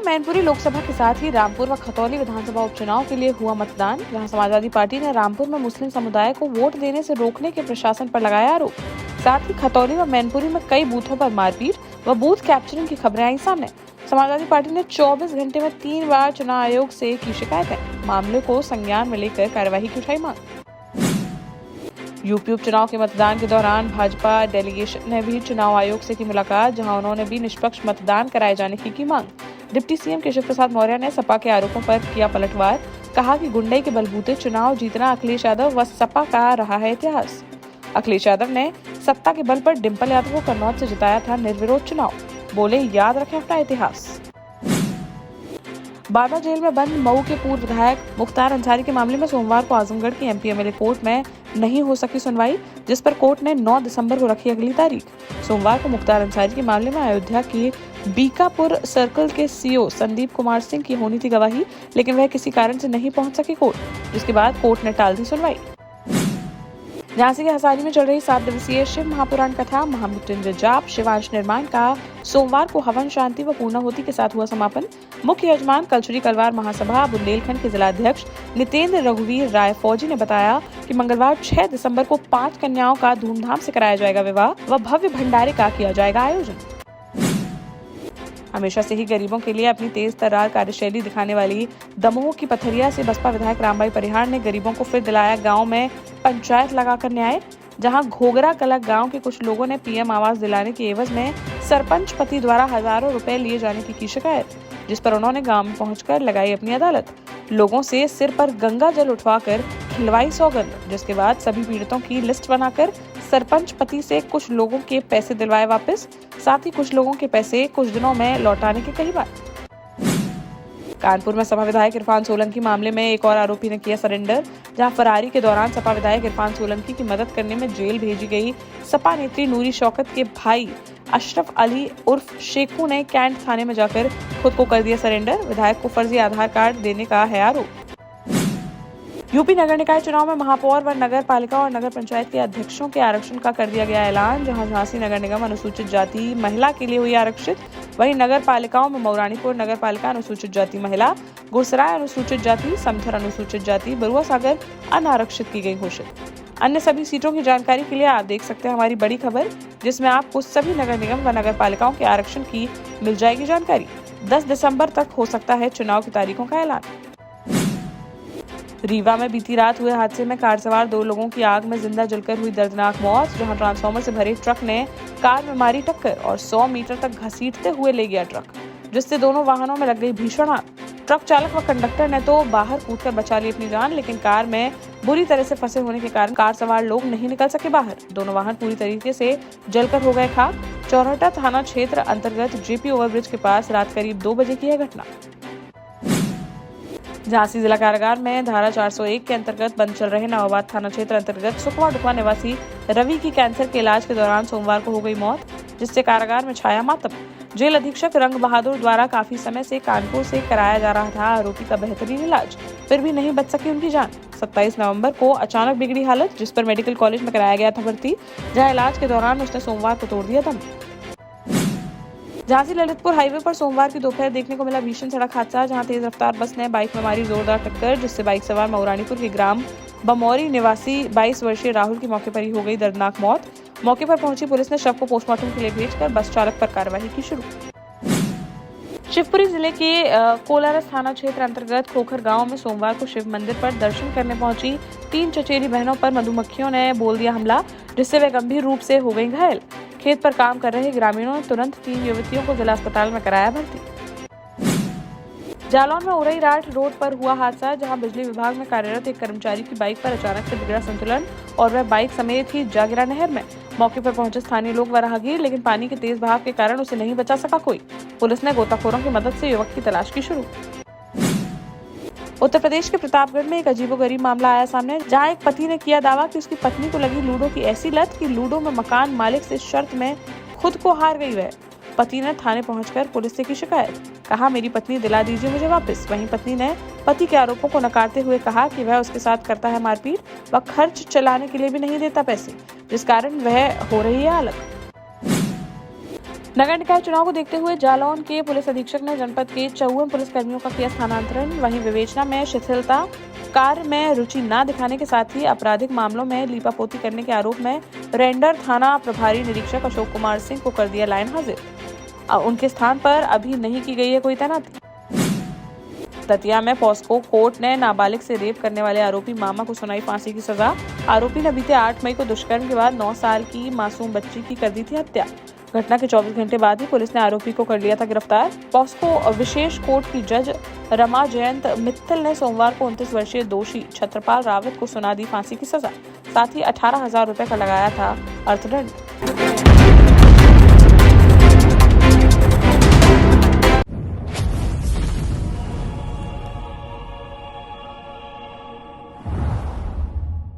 मैनपुरी लोकसभा के साथ ही रामपुर व खतौली विधानसभा उपचुनाव के लिए हुआ मतदान, जहां समाजवादी पार्टी ने रामपुर में मुस्लिम समुदाय को वोट देने से रोकने के प्रशासन पर लगाया आरोप। साथ ही खतौली व मैनपुरी में कई बूथों पर मारपीट व बूथ कैप्चरिंग की खबरें आई सामने। समाजवादी पार्टी ने 24 घंटे में 3 बार चुनाव आयोग से की शिकायत है। मामले को संज्ञान में लेकर कार्यवाही की उठाई मांग। यूपी उपचुनाव के मतदान के दौरान भाजपा डेलीगेशन ने भी चुनाव आयोग से की मुलाकात, जहां उन्होंने भी निष्पक्ष मतदान कराए जाने की मांग। डिप्टी सीएम केशव प्रसाद मौर्य ने सपा के आरोपों पर किया पलटवार, कहा कि गुंडई के बलबूते चुनाव जीतना अखिलेश यादव व सपा का रहा है इतिहास। अखिलेश यादव ने सत्ता के बल पर डिम्पल यादव को कन्नौज से जिताया था निर्विरोध चुनाव, बोले याद रखें अपना इतिहास। बारवा जेल में बंद मऊ के पूर्व विधायक मुख्तार अंसारी के मामले में सोमवार को आजमगढ़ की एमपी एमएलए कोर्ट में नहीं हो सकी सुनवाई, जिस पर कोर्ट ने 9 दिसंबर को रखी अगली तारीख। सोमवार को मुख्तार अंसारी के मामले में अयोध्या की बीकापुर सर्कल के सीओ संदीप कुमार सिंह की होनी थी गवाही, लेकिन वह किसी कारण से नहीं पहुंच सके कोर्ट, जिसके बाद कोर्ट ने टाल दी सुनवाई। झांसी के हसारी में चल रही 7 दिवसीय शिव महापुराण कथा महामृत्युंजय जाप शिवांश निर्माण का सोमवार को हवन शांति व पूर्णाहुति के साथ हुआ समापन। मुख्य यजमान कलचुरी कलवार महासभा बुंदेलखंड के जिलाध्यक्ष नितेंद्र रघुवीर राय फौजी ने बताया कि मंगलवार 6 दिसंबर को 5 कन्याओं का धूमधाम से कराया जाएगा विवाह व भव्य भंडारे का किया जाएगा आयोजन। हमेशा से ही गरीबों के लिए अपनी तेज तर्रार कार्यशैली दिखाने वाली दमोह की पथरिया से बसपा विधायक रामबाई परिहार ने गरीबों को फिर दिलाया गांव में पंचायत लगाकर न्याय, जहां घोगरा कलक गांव के कुछ लोगों ने पीएम आवास दिलाने के एवज में सरपंच पति द्वारा हजारों रुपए लिए जाने की शिकायत, जिस पर उन्होंने गांव में पहुंचकर लगाई अपनी अदालत। लोगों से सिर पर गंगा जल उठवाकर खिलवाई सौगंध, जिसके बाद सभी पीड़ितों की लिस्ट बनाकर सरपंच पति से कुछ लोगों के पैसे दिलवाए वापस, साथ ही कुछ लोगों के पैसे कुछ दिनों में लौटाने की कही बात। कानपुर में सपा विधायक इरफान सोलंकी मामले में एक और आरोपी ने किया सरेंडर, जहां फरारी के दौरान सपा विधायक इरफान सोलंकी की मदद करने में जेल भेजी गई सपा नेत्री नूरी शौकत के भाई अशरफ अली उर्फ शेखू ने कैंट थाने में जाकर खुद को कर दिया सरेंडर। विधायक को फर्जी आधार कार्ड देने का है आरोप। यूपी नगर निकाय चुनाव में महापौर व नगर पालिका और नगर पंचायत के अध्यक्षों के आरक्षण का कर दिया गया ऐलान, जहां झांसी नगर निगम अनुसूचित जाति महिला के लिए हुई आरक्षित, वहीं नगर पालिकाओं में मौरानीपुर नगर पालिका अनुसूचित जाति महिला, गुरसराय अनुसूचित जाति, समथर अनुसूचित जाति, बरुआ सागर अनारक्षित की गई घोषित। अन्य सभी सीटों की जानकारी के लिए आप देख सकते हैं हमारी बड़ी खबर, जिसमें आपको सभी नगर निगम व नगर पालिकाओं के आरक्षण की मिल जाएगी जानकारी। 10 दिसंबर तक हो सकता है चुनाव की तारीखों का ऐलान। रीवा में बीती रात हुए हादसे में कार सवार 2 लोगों की आग में जिंदा जलकर हुई दर्दनाक मौत, जहां ट्रांसफार्मर से भरे ट्रक ने कार में मारी टक्कर और 100 मीटर तक घसीटते हुए ले गया ट्रक, जिससे दोनों वाहनों में लग गई भीषण आग। ट्रक चालक व कंडक्टर ने तो बाहर कूदकर बचा ली अपनी जान, लेकिन कार में बुरी तरह से फंसे होने के कारण कार सवार लोग नहीं निकल सके बाहर। दोनों वाहन पूरी तरीके से जलकर हो गए खाक। चौराहा थाना क्षेत्र अंतर्गत जेपी ओवरब्रिज के पास रात करीब 2 बजे की यह घटना। झांसी जिला कारागार में धारा 401 के अंतर्गत बंद चल रहे नवाबाद थाना क्षेत्र अंतर्गत सुकवा डुकवा निवासी रवि की कैंसर के इलाज के दौरान सोमवार को हो गई मौत, जिससे कारागार में छाया मातम। जेल अधीक्षक रंग बहादुर द्वारा काफी समय से कानपुर से कराया जा रहा था आरोपी का बेहतरीन इलाज, फिर भी नहीं बच सकी उनकी जान। 27 नवंबर को अचानक बिगड़ी हालत, जिस पर मेडिकल कॉलेज में कराया गया था भर्ती, जहां इलाज के दौरान उसने सोमवार को तोड़ दिया दम। झांसी ललितपुर हाईवे पर सोमवार की दोपहर देखने को मिला भीषण सड़क हादसा, जहां तेज रफ्तार बस ने बाइक में मारी जोरदार टक्कर, जिससे बाइक सवार मौरानीपुर के ग्राम बमौरी निवासी 22 वर्षीय राहुल की मौके पर ही हो गई दर्दनाक मौत। मौके पर पहुंची पुलिस ने शव को पोस्टमार्टम के लिए भेजकर बस चालक पर कार्रवाई की शुरू। शिवपुरी जिले के कोलारस थाना क्षेत्र अंतर्गत खोखर गांव में सोमवार को शिव मंदिर पर दर्शन करने पहुंची 3 चचेरी बहनों पर मधुमक्खियों ने बोल दिया हमला, जिससे वे गंभीर रूप से हो गई घायल। खेत पर काम कर रहे ग्रामीणों ने तुरंत 3 युवतियों को जिला अस्पताल में कराया भर्ती। जालौन में उरई राठ रोड पर हुआ हादसा, जहां बिजली विभाग में कार्यरत एक कर्मचारी की बाइक पर अचानक से बिगड़ा संतुलन और वह बाइक समेत ही जा गिरा नहर में। मौके पर पहुंचे स्थानीय लोग व राहगीर, लेकिन पानी के तेज बहाव के कारण उसे नहीं बचा सका कोई। पुलिस ने गोताखोरों की मदद से युवक की तलाश की शुरू। उत्तर प्रदेश के प्रतापगढ़ में एक अजीबोगरीब मामला आया सामने, जहां एक पति ने किया दावा कि उसकी पत्नी को लगी लूडो की ऐसी लत कि लूडो में मकान मालिक से शर्त में खुद को हार गई वह। पति ने थाने पहुंचकर पुलिस से की शिकायत, कहा मेरी पत्नी दिला दीजिए मुझे वापस। वहीं पत्नी ने पति के आरोपों को नकारते हुए कहा कि वह उसके साथ करता है मारपीट व खर्च चलाने के लिए भी नहीं देता पैसे, जिस कारण वह हो रही है अलग। नगर निकाय चुनाव को देखते हुए जालौन के पुलिस अधीक्षक ने जनपद के 54 पुलिसकर्मियों का किया स्थानांतरण। वहीं विवेचना में शिथिलता, कार्य में रुचि न दिखाने के साथ ही आपराधिक मामलों में लीपापोती करने के आरोप में रेंडर थाना प्रभारी निरीक्षक अशोक कुमार सिंह को कर दिया लाइन हाजिर। उनके स्थान पर अभी नहीं की गई है कोई तैनाती। दतिया में पॉस्को कोर्ट ने नाबालिग से रेप करने वाले आरोपी मामा को सुनाई फांसी की सजा। आरोपी ने बीते 8 मई को दुष्कर्म के बाद 9 साल की मासूम बच्ची की कर दी थी हत्या। घटना के 24 घंटे बाद ही पुलिस ने आरोपी को कर लिया था गिरफ्तार। पॉस्को विशेष कोर्ट की जज रमा जयंत मित्तल ने सोमवार को 29 वर्षीय दोषी छत्रपाल रावत को सुना दी फांसी की सजा। साथ ही 18,000 रुपए का लगाया था अर्थदंड।